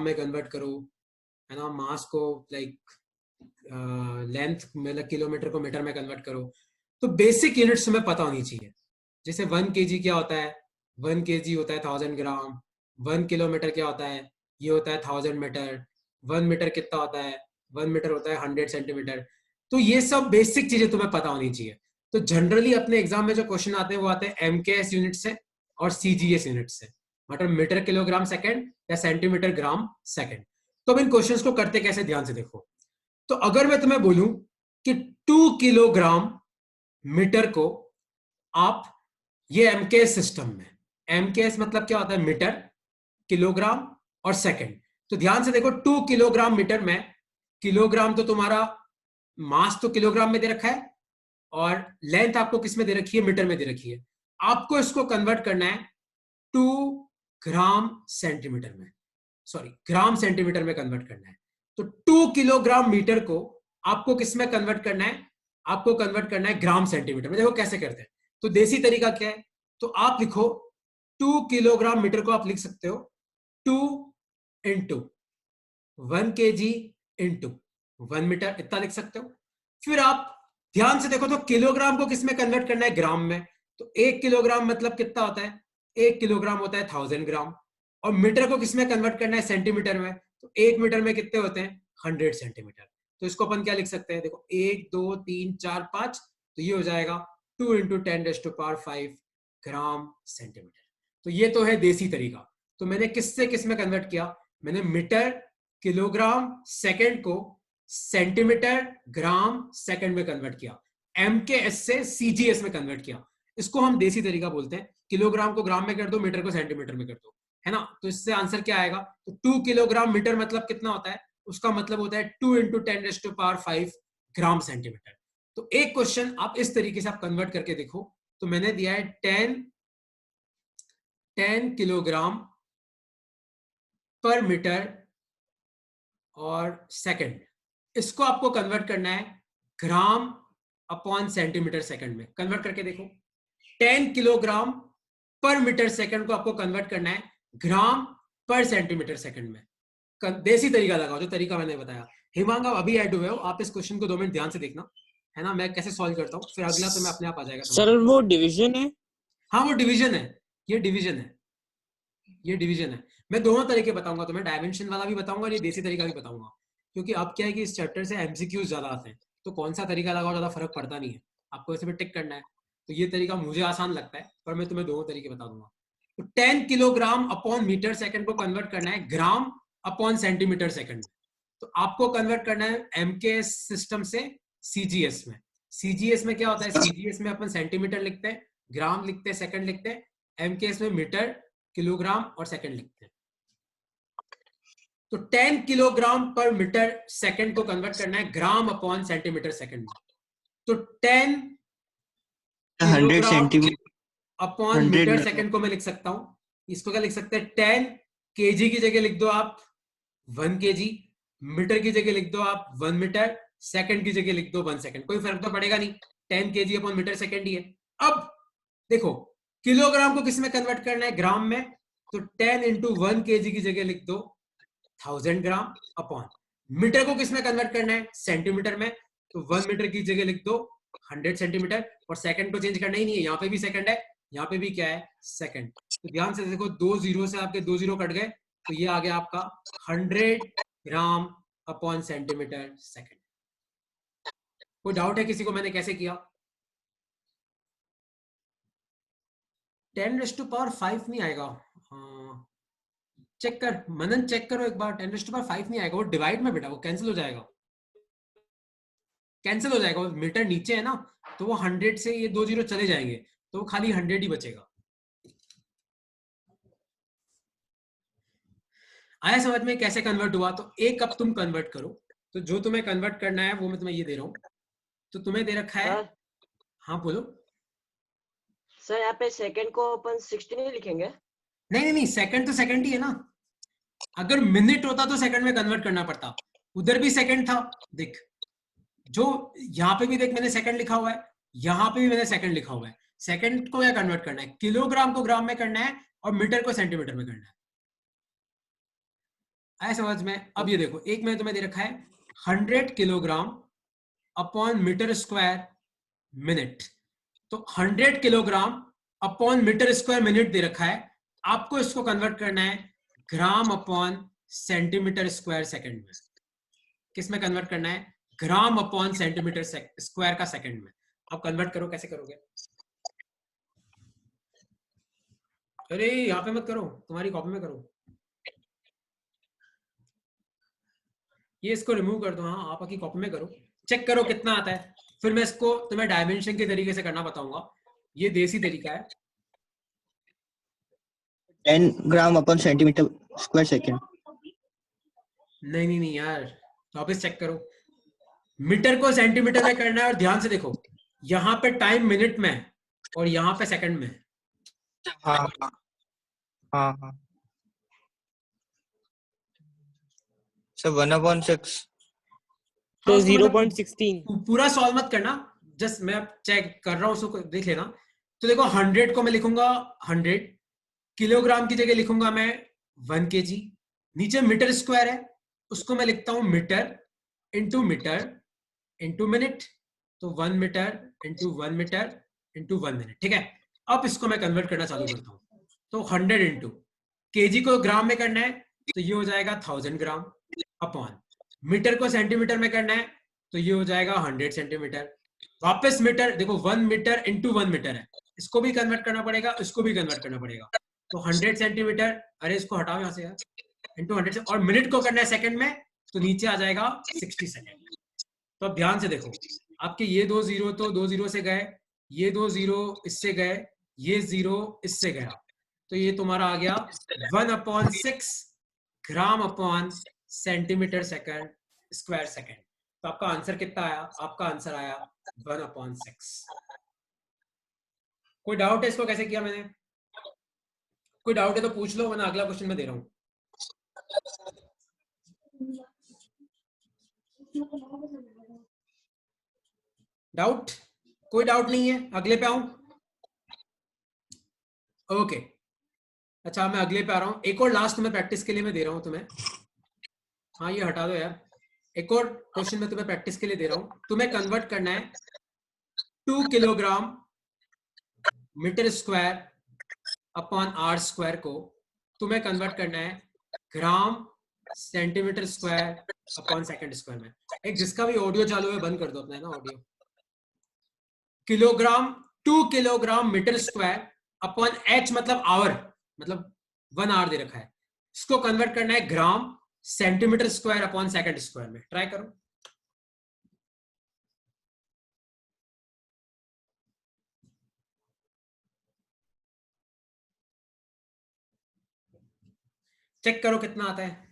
में कन्वर्ट करो, है ना, मास को लाइक लेंथ मतलब किलोमीटर को मीटर में कन्वर्ट करो, तो बेसिक यूनिट्स तुम्हें पता होनी चाहिए। जैसे 1 kg क्या होता है, 1 kg होता है 1000 ग्राम। 1 किलोमीटर क्या होता है, ये होता है 1000 मीटर। 1 मीटर कितना होता है, 1 मीटर होता है 100 सेंटीमीटर। तो ये सब बेसिक चीजें तुम्हें पता होनी चाहिए। तो जनरली अपने एग्जाम में जो क्वेश्चन आते हैं वो आते हैं एमकेएस यूनिट से और सीजीएस यूनिट से, मतलब मीटर किलोग्राम सेकंड या सेंटीमीटर ग्राम सेकंड। तो अब इन क्वेश्चंस को करते कैसे, ध्यान से देखो। तो अगर मैं तुम्हें बोलूं कि 2 किलोग्राम मीटर को आप, ये एमकेएस सिस्टम में, एमकेएस मतलब क्या होता है, मीटर, किलोग्राम और सेकंड। तो ध्यान से देखो, 2 किलोग्राम मीटर में, किलोग्राम तो तुम्हारा मास तो किलोग्राम में दे रखा है और लेंथ आपको किस में दे रखी है, मीटर में दे रखी है। आपको इसको कन्वर्ट करना है 2 ग्राम सेंटीमीटर में, सॉरी ग्राम सेंटीमीटर में कन्वर्ट करना है। तो 2 किलोग्राम मीटर को आपको किस में कन्वर्ट करना है, आपको कन्वर्ट करना है ग्राम सेंटीमीटर में। देखो कैसे करते हैं। तो देसी तरीका क्या है, तो आप लिखो 2 किलोग्राम मीटर को आप लिख सकते हो 2 इंटू 1 kg इंटू 1 मीटर, इतना लिख सकते हो। फिर आप ध्यान से देखो तो किलोग्राम को किस में कन्वर्ट करना है, ग्राम में। तो 1 किलोग्राम मतलब कितना होता है, 1 किलोग्राम होता है 1000 ग्राम। और मीटर को किस में कन्वर्ट करना है, सेंटीमीटर में। तो 1 मीटर में कितने होते हैं, 100 सेंटीमीटर। तो इसको अपन क्या लिख सकते हैं, देखो 1 2 3 4 5, तो ये हो जाएगा 2 इंटू 10⁵ ग्राम सेंटीमीटर। तो ये तो है देसी तरीका। तो मैंने किससे किस में कन्वर्ट किया, मैंने मीटर किलोग्राम सेकंड को सेंटीमीटर ग्राम सेकंड में कन्वर्ट किया, एमकेएस से सीजीएस में कन्वर्ट किया। इसको हम देसी तरीका बोलते हैं। किलोग्राम को ग्राम में कर दो, मीटर को सेंटीमीटर में कर दो, है ना। तो इससे आंसर क्या आएगा, तो 2 किलोग्राम मीटर मतलब कितना होता है, उसका मतलब होता है 2 इंटू 10⁵ ग्राम सेंटीमीटर। तो एक क्वेश्चन आप इस तरीके से आप कन्वर्ट करके देखो। तो मैंने दिया है 10 किलोग्राम पर मीटर और सेकंड, इसको आपको कन्वर्ट करना है ग्राम अपॉन सेंटीमीटर सेकंड में। कन्वर्ट करके देखो, 10 किलोग्राम पर मीटर सेकंड को आपको कन्वर्ट करना है ग्राम पर सेंटीमीटर सेकंड में। देसी तरीका लगाओ, जो तरीका मैंने बताया। हिमांग आप अभी ऐड हुए हो, आप इस क्वेश्चन को 2 मिनट ध्यान से देखना, है ना, मैं कैसे सॉल्व करता हूँ, फिर अगला तो मैं अपने आप आ जाएगा सर तुम्हारा। वो डिवीजन है? हाँ वो डिवीजन है, ये डिवीजन है, ये डिवीजन है। मैं दोनों तरीके बताऊंगा तुम्हें, डायमेंशन वाला भी बताऊंगा और ये देसी तरीका भी बताऊंगा। क्योंकि अब क्या है कि इस चैप्टर से एमसीक्यूज ज्यादा आते हैं, तो कौन सा तरीका लगाओ ज्यादा फर्क पड़ता नहीं है, आपको ऐसे भी टिक करना है। तो ये तरीका मुझे आसान लगता है, पर मैं तुम्हें दोनों तरीके बता दूंगा। तो 10 किलोग्राम अपॉन मीटर सेकंड को कन्वर्ट करना है ग्राम अपॉन सेंटीमीटर सेकंड। तो आपको कन्वर्ट करना है एमकेएस सिस्टम से सीजीएस में। सीजीएस में क्या होता है, सीजीएस में अपन सेंटीमीटर लिखते हैं, ग्राम लिखते हैं, सेकंड लिखते हैं। एमकेएस में मीटर, किलोग्राम और सेकंड लिखते हैं। तो 10 किलोग्राम पर मीटर सेकंड को कन्वर्ट करना है ग्राम अपॉन सेंटीमीटर सेकंड में। तो 10 100 kilogram centimetre, upon 100 metre metre. Second को मैं लिख सकता हूं, इसको क्या लिख सकते हैं, 10 केजी की जगह लिख दो आप 1 केजी, मीटर की जगह लिख दो आप 1 मीटर, सेकंड की जगह लिख दो 1 सेकंड, कोई फर्क तो पड़ेगा नहीं, 10 केजी अपॉन मीटर सेकंड ही है। अब देखो किलोग्राम को किस में कन्वर्ट करना है, ग्राम में। तो 10 इंटू 1 केजी की जगह लिख दो 1000 ग्राम अपॉन, मीटर को किस में कन्वर्ट करना है, सेंटीमीटर में। तो 1 मीटर की जगह लिख दो 100 सेंटीमीटर, और सेकंड को चेंज करना ही नहीं है, यहाँ पे भी सेकंड है, यहाँ पे भी क्या है, सेकंड। तो ध्यान से देखो, 2 जीरो से आपके 2 जीरो कट गए, तो ये आ गया आपका 100 ग्राम अपॉन सेंटीमीटर सेकंड। कोई डाउट है किसी को मैंने कैसे किया? 10⁵ नहीं आएगा, चेक कर मनन, चेक करो एक बार, 10⁵ नहीं आएगा, वो डिवाइड में बेटा, वो कैंसिल हो जाएगा, कैंसिल हो जाएगा। वो मीटर नीचे है ना, तो वो 100 से ये 2 जीरो चले जाएंगे, तो वो खाली 100 ही बचेगा। आया समझ में कैसे कन्वर्ट हुआ? तो एक अब तुम कन्वर्ट करो, तो जो तुम्हें कन्वर्ट करना है वो मैं तुम्हें ये दे रहा हूं। तो तुम्हें दे रखा है, हाँ बोलो। सर यहाँ पे सेकंड को अपन 60 नहीं लिखेंगे? नहीं नहीं नहीं, सेकंड तो सेकंड ही है ना। अगर मिनट होता तो सेकंड में कन्वर्ट करना पड़ता, उधर भी सेकंड था, देख जो यहाँ पे भी देख मैंने सेकंड लिखा हुआ है, यहाँ पे भी मैंने सेकंड लिखा हुआ है। सेकंड को क्या कन्वर्ट करना है, किलोग्राम को ग्राम में करना है और मीटर को सेंटीमीटर में करना है। आया समझ में? अब ये देखो, एक में तुम्हें दे रखा है 100 kilogram upon metre square minute. तो 100 kilogram upon metre square minute दे रखा है, आपको इसको कन्वर्ट करना है gram upon centimetre square second में। किस में कन्वर्ट करना है? ग्राम अपॉन सेंटीमीटर स्क्वायर का सेकंड में। अब कन्वर्ट करो, कैसे करोगे? अरे यहाँ पे मत करो, तुम्हारी कॉपी में करो। ये इसको रिमूव कर दो, हाँ आपकी कॉपी में करो, चेक करो कितना आता है। फिर मैं इसको तुम्हें डायमेंशन के तरीके से करना बताऊंगा, ये देसी तरीका है। 10 ग्राम अपन सेंटीमीटर स्क्वायर सेकेंड। नहीं नहीं नहीं यार, वापस चेक करो। मीटर को सेंटीमीटर में करना है, और ध्यान से देखो, यहाँ पे टाइम मिनट में है और यहाँ पे सेकंड में है। हाँ हाँ हाँ सर 1/6 हाँ, तो उसको मतलब 0.16 पूरा सॉल्व मत करना, जस्ट मैं चेक कर रहा हूँ, उसको देख लेना। तो देखो 100 को मैं लिखूंगा 100, किलोग्राम की जगह लिखूंगा मैं 1 kg, नीचे मीटर स्क्वायर है उसको मैं लिखता हूं मीटर इंटू मिनट, तो 1 metre into 1 metre into 1 minute, ठीक है। अब इसको मैं कन्वर्ट करना चालू करता हूं, तो 100 इंटू केजी को ग्राम में करना है, तो ये हो जाएगा 1000 ग्राम, अपॉन मीटर को सेंटीमीटर में करना है, तो ये हो जाएगा 100 सेंटीमीटर। वापस मीटर, देखो 1 मीटर इंटू 1 मीटर है, इसको भी कन्वर्ट करना पड़ेगा, इसको भी कन्वर्ट करना पड़ेगा, तो 100 सेंटीमीटर, अरे इसको हटाओ यहाँ से यार, इंटू 100 से, और मिनट को करना है सेकंड में, तो नीचे आ जाएगा 60 सेकंड। तो अब ध्यान से देखो, आपके ये 2 जीरो तो 2 जीरो से गए, ये 2 जीरो इससे गए, ये 0 इससे गया, तो ये तुम्हारा आ गया 1/6 ग्राम upon centimetre second square second. तो आपका आंसर कितना आया? आपका आंसर आया 1/6। कोई डाउट है इसको कैसे किया मैंने? कोई डाउट है तो पूछ लो, मैं अगला क्वेश्चन में दे रहा हूं। डाउट? कोई डाउट नहीं है, अगले पे आऊं? ओके, अच्छा मैं अगले पे आ रहा हूं। एक और लास्ट में प्रैक्टिस के लिए मैं दे रहा हूं तुम्हें, हाँ ये हटा दो यार। एक और क्वेश्चन में तुम्हें प्रैक्टिस के लिए दे रहा हूं, तुम्हें कन्वर्ट करना है 2 kilogram metre square upon R square को, तुम्हें कन्वर्ट करना है gram centimetre square upon second square में। एक जिसका भी ऑडियो चालू है बंद कर दो अपना, है ना audio. Kilogram, 2 kilogram metre square upon H मतलब आवर, मतलब 1 आवर दे रखा है, इसको कन्वर्ट करना है gram centimetre square upon second square में। ट्राई करो। चेक करो कितना आता है।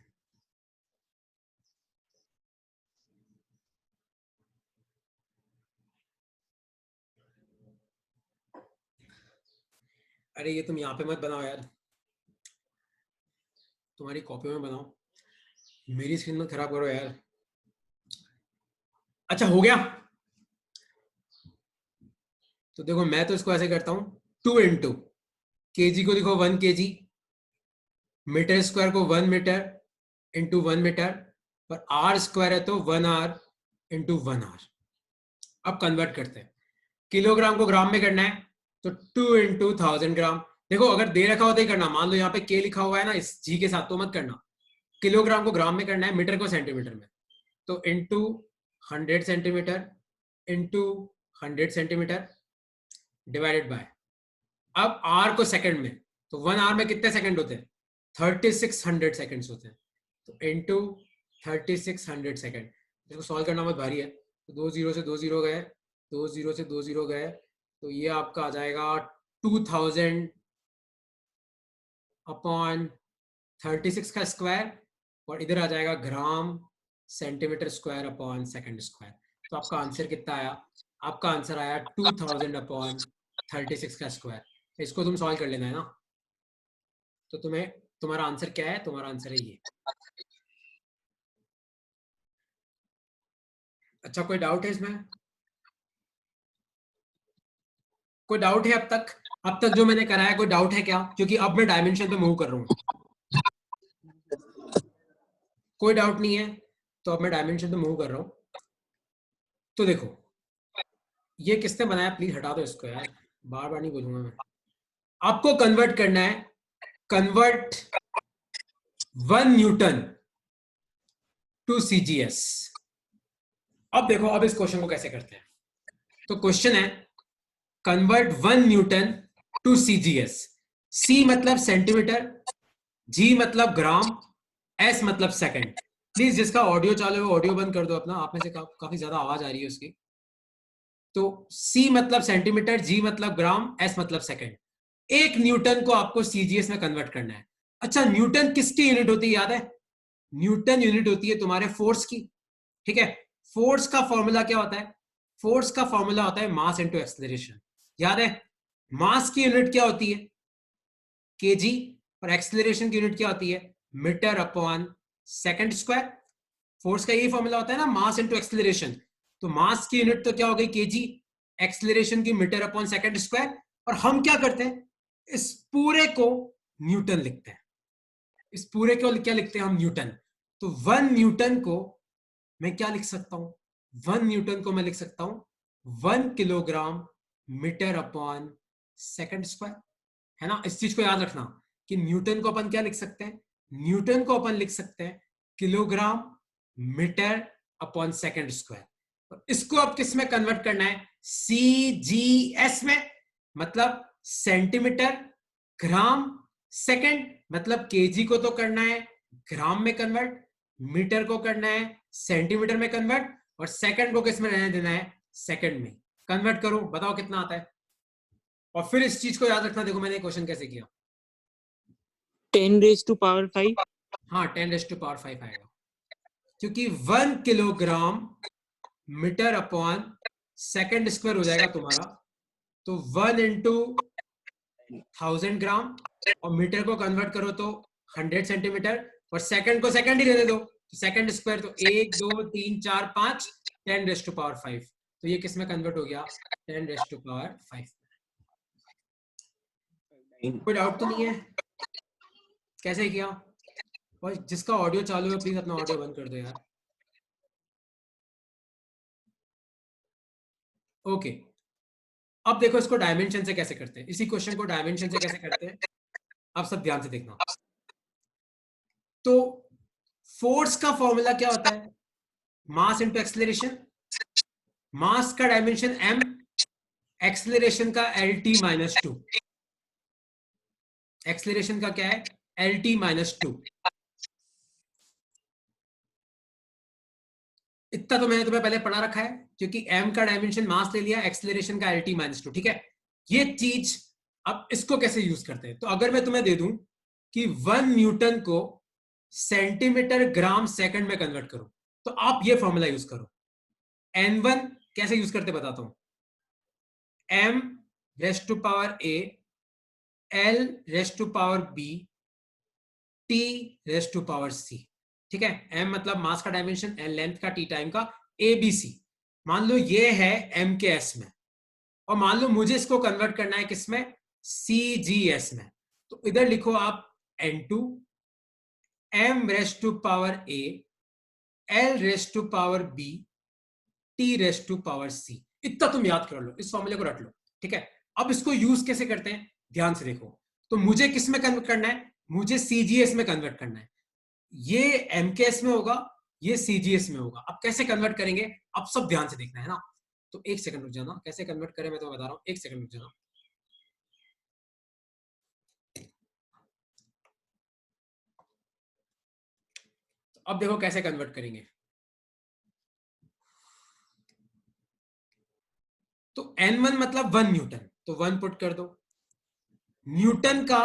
अरे ये तुम यहाँ पे मत बनाओ यार, तुम्हारी कॉपी में बनाओ, मेरी स्क्रीन में खराब करो यार। अच्छा हो गया, तो देखो मैं तो इसको ऐसे करता हूं, 2 इंटू केजी को लिखो 1 kg, मीटर स्क्वायर को 1 मीटर इंटू 1 मीटर, और आर स्क्वायर है तो 1 आर इंटू 1 आर। अब कन्वर्ट करते हैं, किलोग्राम को ग्राम में करना है, तो 2 इंटू 1000 ग्राम। देखो अगर दे रखा होता ही करना, मान लो यहाँ पे के लिखा हुआ है ना इस जी के साथ, तो मत करना। किलोग्राम को ग्राम में करना है, मीटर को सेंटीमीटर में, तो into 100 centimetre into 100 centimetre divided by, अब आर को सेकंड में, तो 1 आवर में कितने सेकंड होते हैं? 3600 सेकंड्स होते हैं, तो इंटू 3600 सेकंड। इसको सॉल्व करना बहुत भारी है, तो 2 जीरो से 2 जीरो गए, 2 जीरो से 2 जीरो गए, तो ये आपका आ जाएगा 2000 अपॉन 36 का स्क्वायर, और इधर आ जाएगा ग्राम centimetre square upon second square. तो आपका आंसर कितना आया? आपका आंसर आया 2000 अपॉन 36 का स्क्वायर। इसको तुम सॉल्व कर लेना है ना, तो तुम्हें, तुम्हारा आंसर क्या है? तुम्हारा आंसर है ये। अच्छा कोई डाउट है इसमें? कोई डाउट है अब तक? अब तक जो मैंने कराया कोई डाउट है क्या? क्योंकि अब मैं डायमेंशन पे मूव कर रहा हूँ। कोई डाउट नहीं है? तो अब मैं डायमेंशन पे मूव कर रहा हूं। तो देखो ये किसने बनाया, प्लीज हटा दो इसको यार, बार बार नहीं बोलूंगा मैं। आपको कन्वर्ट करना है, कन्वर्ट 1 न्यूटन टू सीजीएस। अब देखो अब इस क्वेश्चन को कैसे करते हैं। तो क्वेश्चन है कन्वर्ट 1 न्यूटन टू सीजीएस। सी मतलब सेंटीमीटर, जी मतलब ग्राम, एस मतलब सेकंड। प्लीज जिसका ऑडियो चालू है ऑडियो बंद कर दो अपना, आप में से काफी ज्यादा आवाज आ रही है उसकी। तो सी मतलब सेंटीमीटर, जी मतलब ग्राम, एस मतलब सेकंड। 1 न्यूटन को आपको सीजीएस में कन्वर्ट करना है। अच्छा न्यूटन किसकी यूनिट होती है याद है? न्यूटन यूनिट होती है तुम्हारे फोर्स की, ठीक है। फोर्स का फॉर्मूला क्या होता है? फोर्स का फॉर्मूला होता है मास इनटू एक्सेलरेशन, याद है? मास की यूनिट क्या होती है? केजी, और एक्सेलरेशन की यूनिट क्या होती है? Metre upon second square. Force का यही फॉर्मूला होता है ना, मास इनटू एक्सेलरेशन। तो मास की यूनिट तो क्या हो गई केजी, एक्सेलरेशन की मीटर अपॉन सेकंड स्क्वायर। और हम क्या करते हैं, इस पूरे को न्यूटन लिखते हैं। इस पूरे को क्या लिखते हैं हम? न्यूटन। तो 1 न्यूटन को मैं क्या लिख सकता हूं? 1 न्यूटन को मैं लिख सकता हूं 1 kilogram metre upon second square, है ना। इस चीज को याद रखना कि न्यूटन को अपन क्या लिख सकते हैं? न्यूटन को अपन लिख सकते हैं kilogram metre upon second square. और इसको अब किस में कन्वर्ट करना है? सीजीएस में, मतलब सेंटीमीटर ग्राम सेकंड, मतलब केजी को तो करना है ग्राम में कन्वर्ट, मीटर को करना है सेंटीमीटर में कन्वर्ट, और सेकंड को किस में रहने देना है? सेकंड में। कन्वर्ट करो, बताओ कितना आता है। और फिर इस चीज को याद रखना, देखो मैंने क्वेश्चन कैसे किया। 10⁵5। हाँ 10⁵5 आएगा, क्योंकि 1 kilogram metre upon second square हो जाएगा तुम्हारा। तो 1 इंटू 1000 ग्राम, और मीटर को कन्वर्ट करो तो 100 सेंटीमीटर, और सेकंड को सेकंड ही रहने दो, तो सेकंड स्क्वायर तो 1 2 3 4 5 10⁵5। तो ये किस में कन्वर्ट हो गया? 10⁵5। कोई डाउट तो नहीं है कैसे किया? और जिसका ऑडियो चालू है प्लीज अपना ऑडियो बंद कर दो यार। ओके अब देखो इसको डायमेंशन से कैसे करते हैं, इसी क्वेश्चन को डायमेंशन से कैसे करते हैं, आप सब ध्यान से देखना। तो फोर्स का फॉर्मूला क्या होता है? Mass into acceleration. मास का डायमेंशन m, एक्सेलरेशन का LT-2। एक्सेलरेशन का क्या है? LT-2। इतना तो मैंने तुम्हें पहले पढ़ा रखा है, क्योंकि m का डायमेंशन मास ले लिया, एक्सेलरेशन का LT-2, ठीक है। ये चीज अब इसको कैसे यूज करते हैं? तो अगर मैं तुम्हें दे दूं कि 1 न्यूटन को सेंटीमीटर ग्राम सेकंड में कन्वर्ट करो, तो आप ये फॉर्मूला यूज करो। N1 कैसे यूज करते बताता हूं। m⁴a l⁴b t⁴c, ठीक है। m मतलब मास का डायमेंशन, l लेंथ का, t टाइम का, a b c। मान लो ये है m के s में, और मान लो मुझे इसको कन्वर्ट करना है किसमें? cgs में। तो इधर लिखो आप n2 m⁴a l⁴b t⁴c। इतना तुम याद कर लो, इस फॉर्मूले को रट लो, ठीक है। अब इसको यूज कैसे करते हैं ध्यान से देखो। तो मुझे किस में कन्वर्ट करना है? मुझे सीजीएस में कन्वर्ट करना है। ये एमकेएस में होगा, ये सीजीएस में होगा। अब कैसे कन्वर्ट करेंगे अब सब ध्यान से देखना है ना। तो एक सेकंड रुक जाना, कैसे कन्वर्ट करें मैं तो बता रहा हूं, एक सेकंड रुक जाना। अब देखो कैसे कन्वर्ट करेंगे। तो N1 मतलब 1 न्यूटन, तो 1 पुट कर दो। न्यूटन का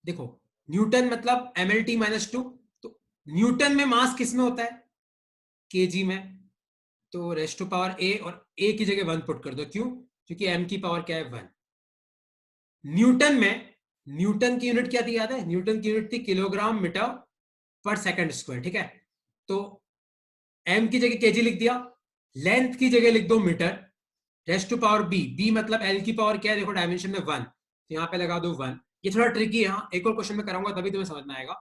देखो, न्यूटन मतलब mLT-2। तो न्यूटन में मास किस में होता है? केजी में। तो रेस्ट टू पावर a, और a की जगह 1 पुट कर दो। क्यों? क्योंकि m की पावर क्या है? 1। न्यूटन में न्यूटन की यूनिट क्या थी याद है? न्यूटन की यूनिट थी किलोग्राम मीटर पर सेकंड स्क्वायर, ठीक है। तो m की जगह केजी लिख दिया, लेंथ की जगह लिख दो metre, rest to power b मतलब l की पावर क्या है? देखो डायमेंशन में 1, तो यहाँ पे लगा दो 1। ये थोड़ा ट्रिकी है, हाँ एक और क्वेश्चन में कराऊंगा तभी तुम्हें समझ में आएगा।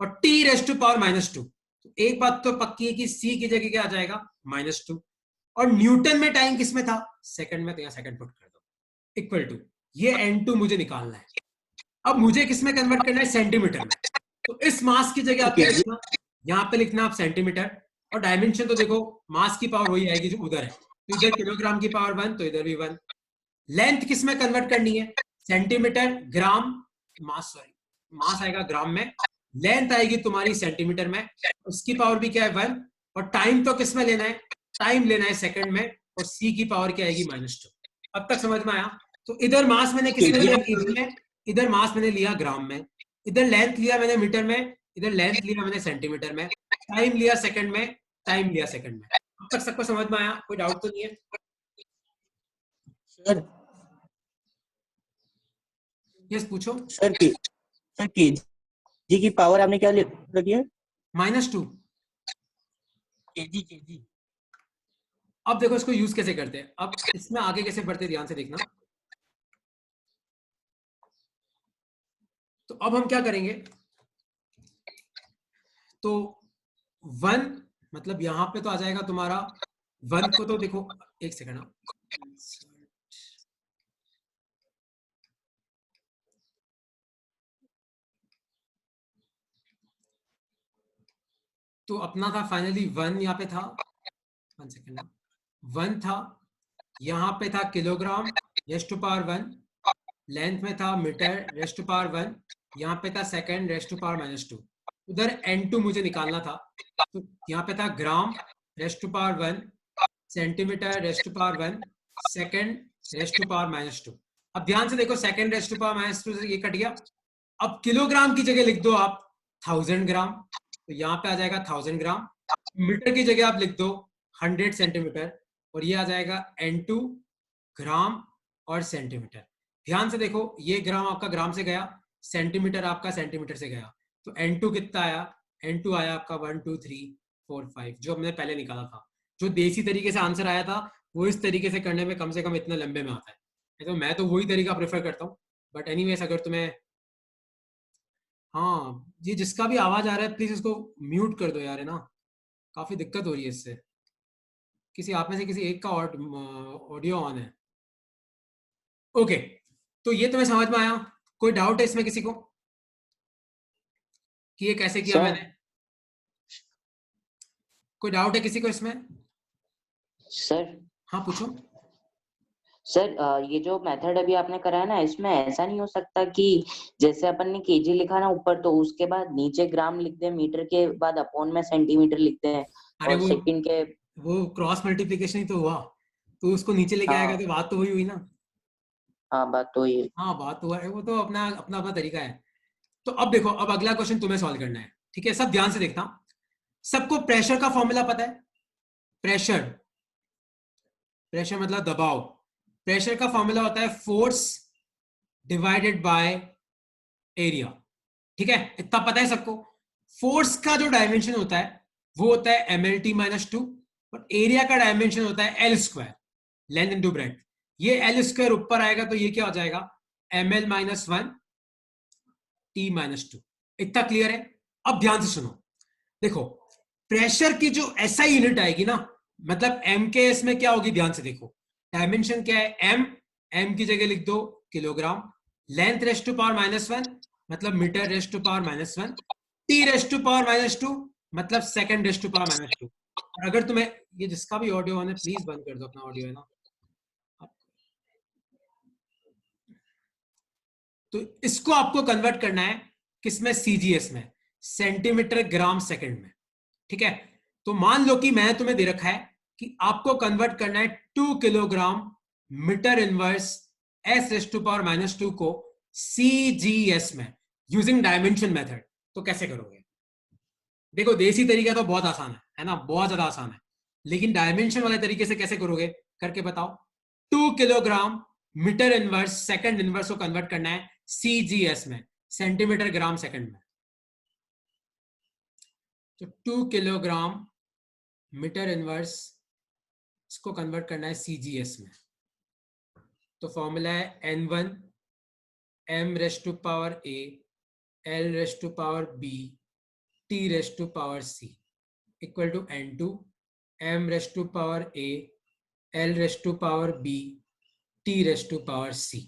और t⁵ -2, तो एक बात तो पक्की है कि सी की जगह क्या आ जाएगा -2, और न्यूटन में टाइम किस में था सेकंड में, तो यहाँ सेकंड पुट कर दो इक्वल टू ये n2 मुझे निकालना है। अब मुझे किस में कन्वर्ट करना है सेंटीमीटर में, तो इस मास की जगह आप क्या लिखना, यहाँ पे लिखना आप सेंटीमीटर, और डायमेंशन तो देखो मास की पावर वही आएगी जो उधर है, तो इधर किलोग्राम की पावर 1 तो इधर भी 1। लेंथ किस में कन्वर्ट करनी है सेंटीमीटर, ग्राम, मास, सॉरी मास आएगा ग्राम में, लेंथ आएगी तुम्हारी सेंटीमीटर में, उसकी पावर भी क्या है 1, और टाइम तो किस में लेना है, टाइम लेना है सेकंड में, और सी की पावर क्या आएगी -2। अब तक समझ में आया? तो इधर मास मैंने किस में लिया केजी में, इधर मास मैंने लिया ग्राम में, इधर लेंथ लिया मैंने मीटर में, इधर लेंथ लिया मैंने सेंटीमीटर में, टाइम लिया सेकंड में, टाइम लिया सेकंड में। अब तक सबको समझ में आया? कोई डाउट तो नहीं है? सर यस पूछो। सर केजी की पावर आपने क्या रखी है? -2। केजी। अब देखो इसको यूज कैसे करते हैं, अब इसमें आगे कैसे बढ़ते ध्यान से देखना। तो अब हम क्या करेंगे, तो 1 मतलब यहां पे तो आ जाएगा तुम्हारा 1 को, तो देखो एक सेकंड, तो अपना था फाइनली 1 यहाँ पे था, 1 सेकंड, 1 था, यहाँ पे था kilogram raise to power 1, length में था मीटर रेज़ टू पावर 1, यहाँ पे था सेकंड रेज़ टू पावर -2, उधर n2 मुझे निकालना था, तो यहाँ पे था gram raise to power 1, centimetre raise to power 1, second raise to power -2। अब ध्यान से देखो सेकंड रेज़ टू पावर -2 से ये कट गया, अब किलोग्राम की जगह लिख दो आप 1000 ग्राम, तो यहाँ पे आ जाएगा 1000 ग्राम, मीटर की जगह आप लिख दो 100 सेंटीमीटर, और ये आ जाएगा n2 ग्राम और सेंटीमीटर। ध्यान से देखो ये ग्राम आपका ग्राम से गया, सेंटीमीटर आपका सेंटीमीटर से गया, तो n2 कितना आया, n2 आया आपका 1 2 3 4 5, जो हमने पहले निकाला था। जो देसी तरीके से आंसर आया था वो इस तरीके से करने में कम से कम इतने लंबे में आता है, तो मैं तो वही तरीका प्रेफर करता हूँ। बट एनीवेज अगर तुम्हें, हाँ ये जिसका भी आवाज आ रहा है प्लीज इसको म्यूट कर दो यार, है ना, काफी दिक्कत हो रही है इससे। किसी आप में से किसी एक का ऑडियो ऑन है? ओके, तो ये तुम्हें समझ में आया? कोई डाउट है इसमें किसी को कि ये कैसे किया सर मैंने? कोई डाउट है किसी को इसमें? सर हाँ पूछो। सर ये जो मेथड अभी आपने कराया ना, इसमें ऐसा नहीं हो सकता कि जैसे अपन ने केजी लिखा ना ऊपर, तो उसके बाद नीचे ग्राम लिख दे, मीटर के बाद अपॉन में सेंटीमीटर लिखते हैं, अरे और सेकंड के वो क्रॉस मल्टीप्लीकेशन ही तो हुआ, तो उसको नीचे लेके आएगा हाँ तो बात तो वही हुई ना। हाँ बात तो ये हाँ बात तो है, वो तो अपना अपना अपना तरीका है। तो अब देखो, अब अगला क्वेश्चन तुम्हें सॉल्व करना है, ठीक है? सब ध्यान से देखना। सबको प्रेशर का फॉर्मूला पता है? प्रेशर, प्रेशर मतलब दबाव। प्रेशर का फॉर्मूला होता है फोर्स डिवाइडेड बाय एरिया, ठीक है? इतना पता है सबको। फोर्स का जो डायमेंशन होता है वो होता है mlt -2, और एरिया का डायमेंशन होता है L square, length into breadth. ये एल स्क्वायर ऊपर आएगा तो ये क्या हो जाएगा ml -1 t -2। इतना क्लियर है? अब ध्यान से सुनो, देखो प्रेशर की जो एसआई यूनिट आएगी ना, मतलब एम के एस में क्या होगी, ध्यान से देखो। डायमेंशन क्या है एम, एम की जगह लिख दो kilogram, length raise to power -1 मतलब metre raise to power -1, T raise to power -2 मतलब सेकंड रेज़ टू पावर -2। और अगर तुम्हें ये जिसका भी ऑडियो ऑन है प्लीज बंद कर दो अपना ऑडियो, है ना। तो इसको आपको कन्वर्ट करना है किसमें, सीजीएस में, सेंटीमीटर ग्राम सेकंड में, ठीक है? तो मान लो कि मैं तुम्हें दे रखा है कि आपको कन्वर्ट करना है 2 kilogram metre inverse S raise to power -2 को सीजीएस में यूजिंग डायमेंशन मेथड। तो कैसे करोगे? देखो देसी तरीका तो बहुत आसान है ना, बहुत ज्यादा आसान है, लेकिन डायमेंशन वाले तरीके से कैसे करोगे करके बताओ। 2 kilogram metre inverse second inverse को कन्वर्ट करना है सीजीएस में, सेंटीमीटर ग्राम सेकंड में। तो 2 किलोग्राम मीटर इनवर्स इसको कन्वर्ट करना है सीजीएस में, तो फॉर्मूला है n1 m raise to power a l raise to power b t raise to power c। Equal to n2 m rest to power a l rest to power b t rest to power c।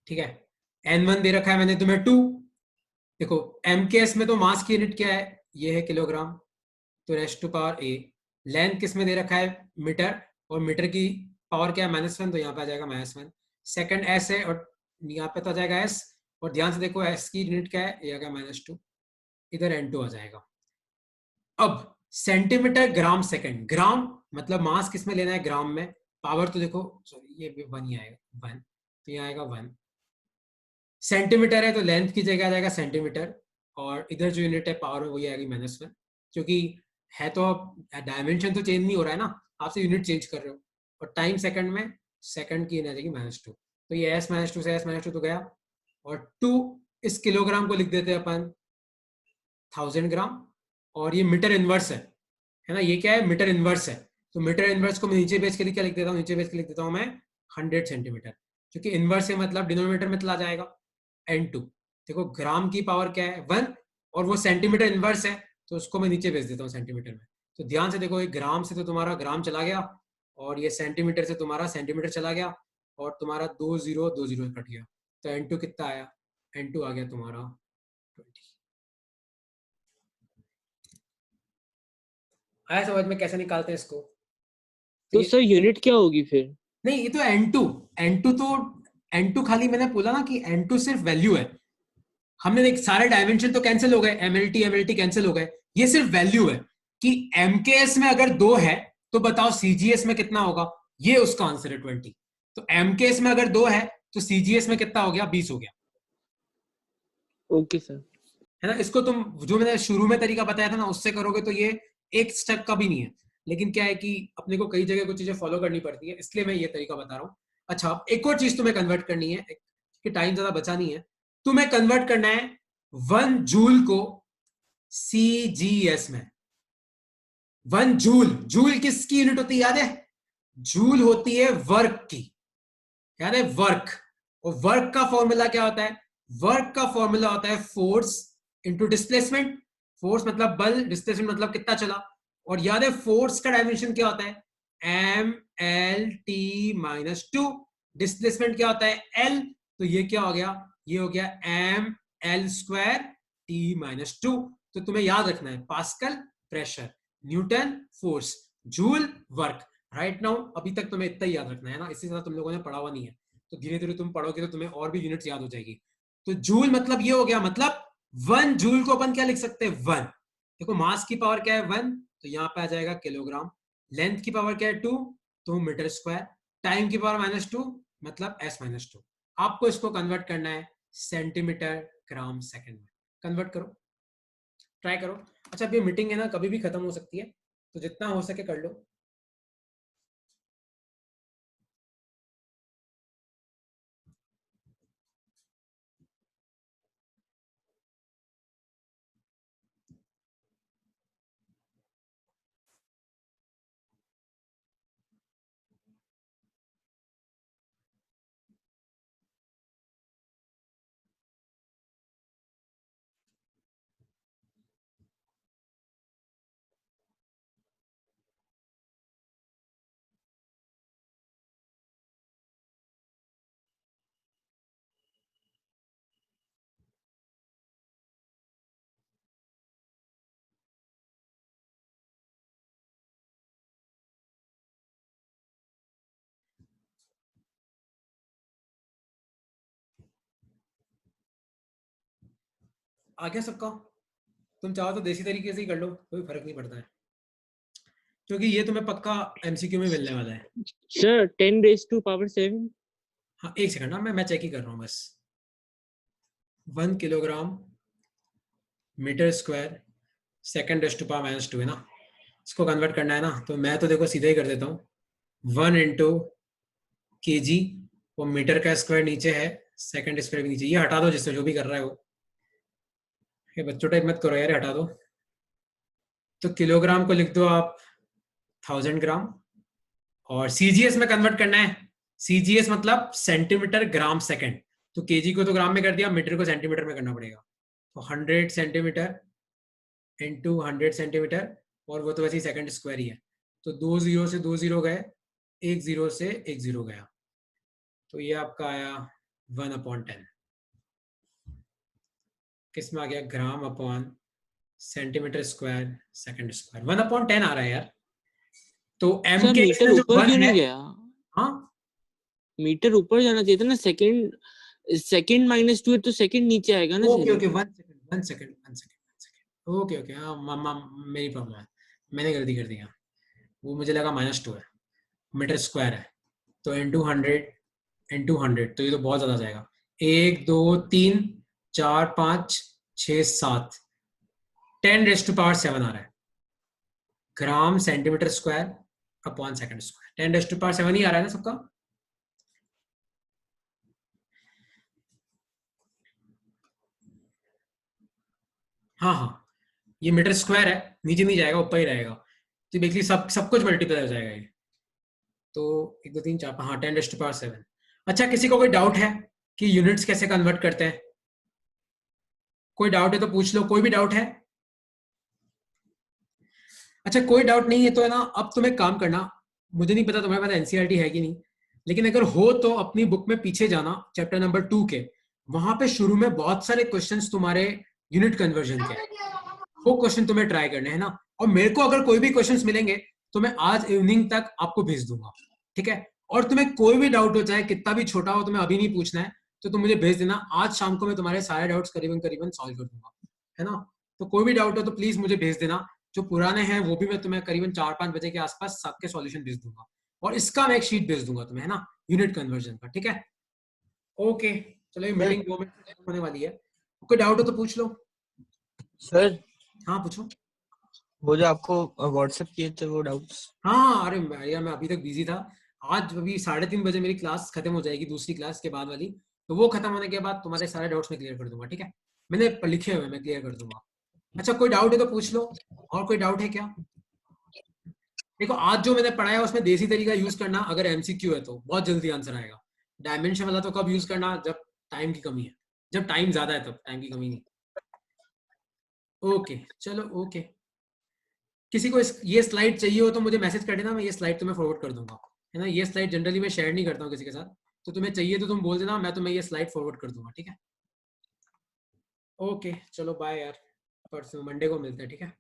ठीक है, n1 दे रखा है मैंने तुम्हें 2। देखो mks में तो मास की यूनिट क्या है, ये है किलोग्राम, तो rest to power a। Length किस में दे रखा है, मीटर, और मीटर की पावर क्या है -1, तो यहाँ पे आ जाएगा -1। सेकंड s है और यहाँ पे तो आ जाएगा s, और ध्यान से देखो s की यूनिट क्या है, ये आ गया -2, इधर n2 आ जाएगा। अब सेंटीमीटर ग्राम सेकंड, ग्राम मतलब मास किस में लेना है, ग्राम में, पावर तो देखो सॉरी ये 1 ही आएगा, 1, तो यहाँ आएगा 1। सेंटीमीटर है तो लेंथ की जगह आ जाएगा सेंटीमीटर, और इधर जो यूनिट है पावर में वही आएगी -1, क्योंकि है तो डायमेंशन तो चेंज नहीं हो रहा है ना, आपसे यूनिट चेंज कर रहे हो। और टाइम सेकंड में सेकंड की आ जाएगी -2, तो ये s -2 से s -2 तो गया, और 2 इस किलोग्राम को लिख देते हैं अपन 1000 ग्राम, और ये मीटर इनवर्स है ना, ये क्या है, मीटर इनवर्स है, तो मीटर इनवर्स को मैं नीचे बेच के क्या लिख देता हूँ, नीचे बेच के लिख देता हूँ मैं 100 सेंटीमीटर, क्योंकि इनवर्स है मतलब डिनोमिनेटर में चला जाएगा n2। देखो ग्राम की पावर क्या है 1, और वो सेंटीमीटर इनवर्स है, तो उसको मैं नीचे भेज देता हूँ सेंटीमीटर में। तो ध्यान से देखो, एक ग्राम से तो तुम्हारा ग्राम चला गया, और ये सेंटीमीटर से तुम्हारा सेंटीमीटर चला गया, और तुम्हारा 2 0 2 0 कट गया, तो n2 कितना आया, n2 आ गया तुम्हारा 20। आया समझ में कैसे निकालते हैं इसको? तो सर यूनिट क्या होगी फिर? नहीं, ये तो n2 तो n2 खाली मैंने बोला ना कि n2 सिर्फ वैल्यू है, हमने देख सारे डायमेंशन तो कैंसिल हो गए, mlt कैंसिल हो गए, ये सिर्फ वैल्यू है कि mks में अगर 2 है तो बताओ cgs में कितना होगा, ये उसका आंसर है 20। तो mks में अगर 2 है तो cgs में कितना हो गया, 20 हो गया। Okay sir. है ना, इसको तुम जो मैंने शुरू में तरीका बताया था ना उससे करोगे तो ये एक स्टेप का भी नहीं है, लेकिन क्या है कि अपने को कई जगह कुछ चीजें फॉलो करनी पड़ती है, इसलिए मैं ये तरीका बता रहा हूँ। अच्छा, एक और चीज तुम्हें कन्वर्ट करनी है, कि टाइम ज्यादा बचा नहीं है, तुम्हें कन्वर्ट करना है 1 जूल को CGS में। 1 जूल, जूल किसकी यूनिट होती है याद है, जूल होती है वर्क की, याद है वर्क। और वर्क का फॉर्मूला क्या होता है, वर्क का फॉर्मूला होता है फोर्स इंटू डिस्प्लेसमेंट। फोर्स मतलब बल, डिस्प्लेसमेंट मतलब कितना चला, और याद है फोर्स का डायमेंशन क्या होता है, mlt-2। डिस्प्लेसमेंट क्या होता है, l, तो ये क्या हो गया, ये हो गया ml²t-2। तो तुम्हें याद रखना है pascal pressure, Newton force, joule work. Right now अभी तक तुम्हें इतना ही याद रखना है ना, इससे ज्यादा तुम लोगों ने पढ़ा हुआ नहीं है, तो धीरे धीरे तुम पढ़ोगे तो तुम्हें और भी यूनिट्स याद हो जाएगी। तो जूल मतलब ये हो गया, मतलब 1 जूल को अपन क्या लिख सकते हैं, 1। देखो मास की पावर क्या है 1, तो यहाँ पे आ जाएगा किलोग्राम, लेंथ की पावर क्या है 2, तो मीटर स्क्वायर, टाइम की पावर -2 मतलब s -2। आपको इसको कन्वर्ट करना है सेंटीमीटर ग्राम सेकंड में, कन्वर्ट करो, ट्राई करो। अच्छा अभी मीटिंग है ना, कभी भी खत्म हो सकती है, तो जितना हो सके कर लो। आ गया सबका? तुम चाहो तो देसी तरीके से ही कर लो, कोई फर्क नहीं पड़ता है, क्योंकि ये तुम्हें पक्का MCQ में मिलने वाला है। सर 10⁻⁷। हाँ एक सेकंड ना, मैं चेक ही कर रहा हूँ बस। 1 kilogram metre square second raise to power -2 है ना, इसको कन्वर्ट करना है ना, तो मैं तो देखो सीधा ही कर देता हूँ, 1 इंटू kg, वो मीटर का स्क्वायर नीचे है, सेकंड स्क्वायर भी नीचे, ये हटा दो जिससे जो भी कर रहा है वो, ये बच्चों टाइप मत करो यार, हटा दो। तो किलोग्राम को लिख दो आप 1000 ग्राम, और CGS में कन्वर्ट करना है, CGS मतलब सेंटीमीटर ग्राम सेकंड, तो kg को तो ग्राम में कर दिया, मीटर को सेंटीमीटर में करना पड़ेगा, तो 100 सेंटीमीटर इंटू 100 सेंटीमीटर और वो तो वैसे ही सेकंड स्क्वायर ही है, तो 2 0 से 2 0 गए, 1 0 से 1 0 गया, तो ये आपका आया 1/10। किस में आ गया? ग्राम upon centimetre square second square. 1/10 आ रहा है यार। तो एम सर के मीटर जो ऊपर 1 क्यों है, नहीं गया? हाँ मीटर ऊपर जाना चाहिए था ना, सेकंड सेकंड -2 है तो सेकंड नीचे आएगा ना okay sir. Okay, 1 second okay okay, हाँ मामा मेरी प्रॉब्लम है, मैंने गलती कर दिया, वो मुझे लगा -2 है, मीटर स्क्वायर है, तो इंटू 100 तो ये तो बहुत ज्यादा जाएगा। 1 2 3 4 5 6 7 10⁻⁷ आ रहा है, gram centimetre square upon second square. 10⁻⁷ ही आ रहा है ना सबका? हाँ हाँ, ये मीटर स्क्वायर है, नीचे नहीं जाएगा, ऊपर ही रहेगा, तो बेसिकली सब कुछ मल्टीप्लाई हो जाएगा ये। तो 1 2 3 4 हाँ 10⁻⁷। अच्छा, किसी को कोई डाउट है कि यूनिट्स कैसे कन्वर्ट करते हैं? कोई डाउट है तो पूछ लो, कोई भी डाउट है? अच्छा कोई डाउट नहीं है तो है ना, अब तुम एक काम करना, मुझे नहीं पता तुम्हारे पास एनसीईआरटी है कि नहीं, लेकिन अगर हो तो अपनी बुक में पीछे जाना, चैप्टर नंबर 2 के, वहां पे शुरू में बहुत सारे क्वेश्चंस तुम्हारे यूनिट कन्वर्जन के, वो क्वेश्चन तुम्हें ट्राई करने हैं ना, और मेरे को अगर कोई भी क्वेश्चंस मिलेंगे तो मैं आज इवनिंग तक आपको भेज दूंगा, ठीक है? और तुम्हें कोई भी डाउट हो, चाहे कितना भी छोटा हो, तुम्हें अभी नहीं पूछना है तो तुम मुझे भेज देना, आज शाम को मैं तुम्हारे सारे डाउट्स करीबन करीबन सॉल्व कर दूंगा, है ना? तो कोई भी डाउट हो तो प्लीज मुझे भेज देना, जो पुराने हैं वो भी मैं तुम्हें करीबन 4-5 बजे के आसपास सबके सॉल्यूशन भेज दूंगा, और इसका मैं एक शीट भेज दूंगा तुम्हें, है ना, यूनिट कन्वर्जन का, ठीक है? ओके, चलो ये मीटिंग 2 मिनट में होने वाली है, कोई डाउट हो तो पूछ लो। सर हाँ पूछो। वो जो आपको व्हाट्सएप किए थे वो डाउट्स। हाँ अरे यार मैं अभी तक बिजी था, आज अभी 3:30 बजे मेरी क्लास खत्म हो जाएगी, दूसरी क्लास के बाद वाली, तो वो खत्म होने के बाद तुम्हारे सारे डाउट्स मैं क्लियर कर दूंगा, ठीक है? मैंने लिखे हुए, मैं क्लियर कर दूंगा। अच्छा कोई डाउट है तो पूछ लो, और कोई डाउट है क्या? देखो आज जो मैंने पढ़ाया उसमें देसी तरीका यूज करना, अगर एमसीक्यू है तो बहुत जल्दी आंसर आएगा। डायमेंशन वाला तो कब यूज करना, जब टाइम की कमी है, जब टाइम ज्यादा है तब, टाइम की कमी नहीं। ओके चलो ओके, किसी को ये स्लाइड चाहिए हो तो मुझे मैसेज कर देना, मैं ये स्लाइड तुम्हें फॉरवर्ड कर दूंगा, है ना? ये स्लाइड जनरली मैं शेयर नहीं करता हूँ किसी के साथ, तो तुम्हें चाहिए तो तुम बोल देना, मैं तुम्हें ये स्लाइड फॉरवर्ड कर दूंगा, ठीक है? ओके चलो बाय यार, परसों मंडे को मिलते हैं, ठीक है?